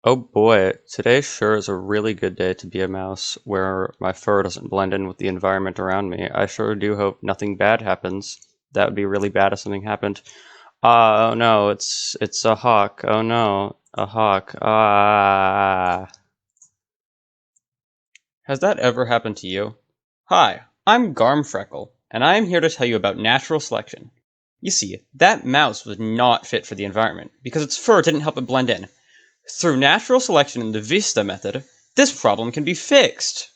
Oh boy, today sure is a really good day to be a mouse, where my fur doesn't blend in with the environment around me. I sure do hope nothing bad happens. That would be really bad if something happened. Oh no, it's a hawk. Oh no, a hawk. Ah. Has that ever happened to you? Hi, I'm Garmfreckle, and I am here to tell you about natural selection. You see, that mouse was not fit for the environment, because its fur didn't help it blend in. Through natural selection in the VISTA method, this problem can be fixed.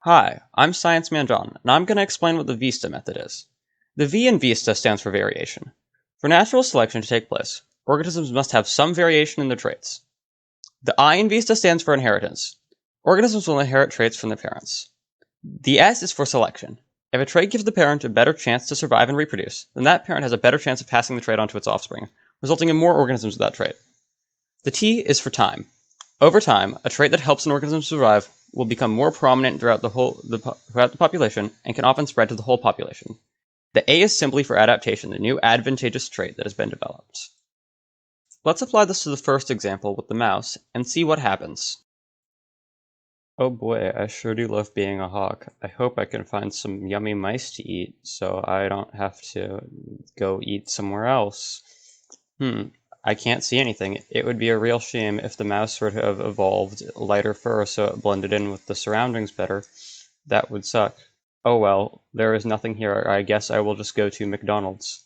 Hi, I'm Science Man John, and I'm going to explain what the VISTA method is. The V in VISTA stands for variation. For natural selection to take place, organisms must have some variation in their traits. The I in VISTA stands for inheritance. Organisms will inherit traits from their parents. The S is for selection. If a trait gives the parent a better chance to survive and reproduce, then that parent has a better chance of passing the trait on to its offspring, resulting in more organisms with that trait. The T is for time. Over time, a trait that helps an organism survive will become more prominent throughout the population and can often spread to the whole population. The A is simply for adaptation, the new advantageous trait that has been developed. Let's apply this to the first example with the mouse and see what happens. Oh boy, I sure do love being a hawk. I hope I can find some yummy mice to eat so I don't have to go eat somewhere else. I can't see anything. It would be a real shame if the mouse were to have evolved lighter fur so it blended in with the surroundings better. That would suck. Oh well, there is nothing here. I guess I will just go to McDonald's.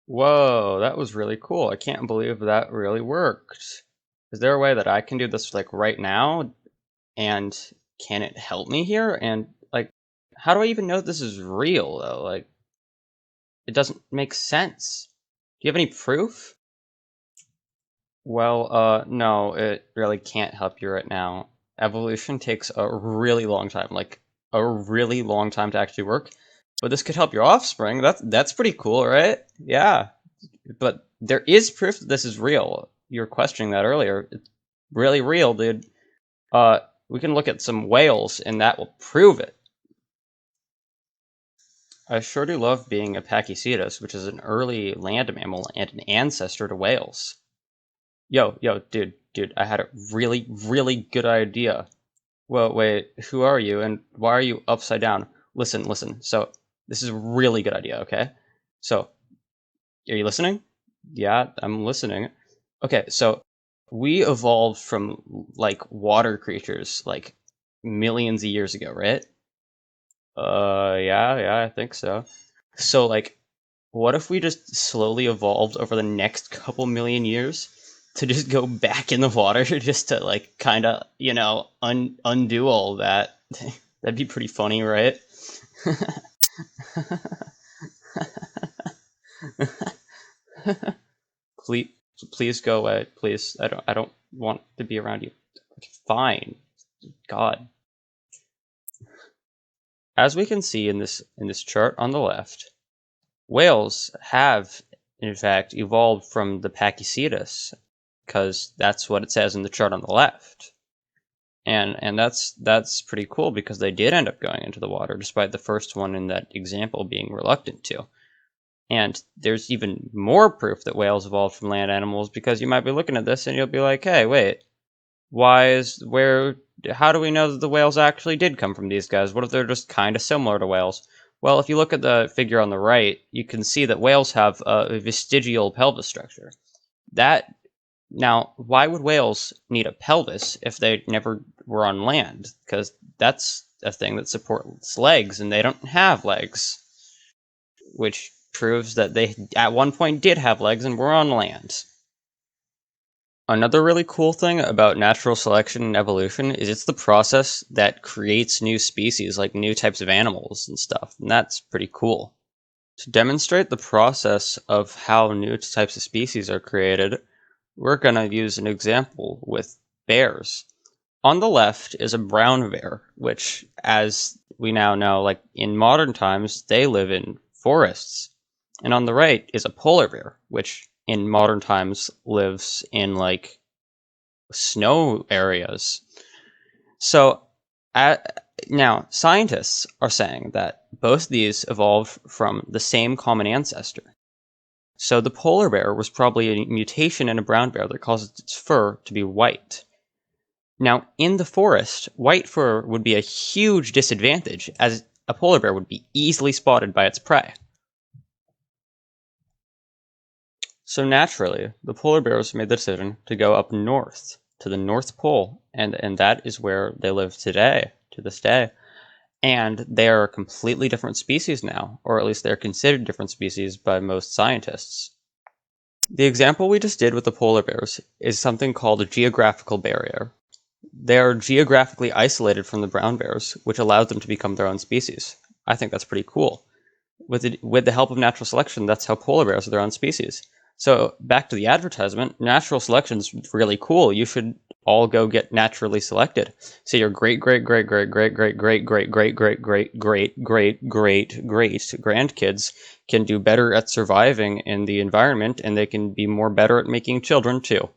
Whoa, that was really cool. I can't believe that really worked. Is there a way that I can do this like right now? And can it help me here? And like, how do I even know this is real though? Like, it doesn't make sense. Do you have any proof? Well, no, it really can't help you right now. Evolution takes a really long time, like a really long time to actually work. But this could help your offspring. That's pretty cool, right? Yeah. But there is proof that this is real. You were questioning that earlier. It's really real, dude. We can look at some whales, and that will prove it. I sure do love being a Pachycetus, which is an early land mammal and an ancestor to whales. Yo, dude, I had a really, really good idea. Well, wait, who are you and why are you upside down? Listen. So, this is a really good idea, okay? So, are you listening? Yeah, I'm listening. Okay, so we evolved from like water creatures like millions of years ago, right? Yeah, I think so. So, like, what if we just slowly evolved over the next couple million years to just go back in the water just to like kind of, undo all that? That'd be pretty funny, right? please please go away, please. I don't want to be around you. Okay, fine. God. As we can see in this chart on the left, whales have in fact evolved from the Pachycetus because that's what it says in the chart on the left. And that's pretty cool because they did end up going into the water despite the first one in that example being reluctant to. And there's even more proof that whales evolved from land animals because you might be looking at this and you'll be like, "Hey, wait. How do we know that the whales actually did come from these guys? What if they're just kind of similar to whales?" Well, if you look at the figure on the right, you can see that whales have a vestigial pelvis structure. That Now, why would whales need a pelvis if they never were on land? Because that's a thing that supports legs, and they don't have legs, which proves that they at one point did have legs and were on land. Another really cool thing about natural selection and evolution is it's the process that creates new species, like new types of animals and stuff, and that's pretty cool. To demonstrate the process of how new types of species are created, we're going to use an example with bears. On the left is a brown bear, which, as we now know, like in modern times, they live in forests. And on the right is a polar bear, which in modern times lives in like snow areas. So now scientists are saying that both these evolved from the same common ancestor. So the polar bear was probably a mutation in a brown bear that caused its fur to be white. Now, in the forest, white fur would be a huge disadvantage, as a polar bear would be easily spotted by its prey. So naturally, the polar bears made the decision to go up north to the North Pole, and that is where they live today, to this day. And they are a completely different species now, or at least they're considered different species by most scientists. The example we just did with the polar bears is something called a geographical barrier. They are geographically isolated from the brown bears, which allows them to become their own species. I think that's pretty cool. With the help of natural selection, that's how polar bears are their own species. So back to the advertisement, natural selection is really cool. You should all go get naturally selected. So your great grandkids can do better at surviving in the environment, and they can be more better at making children too.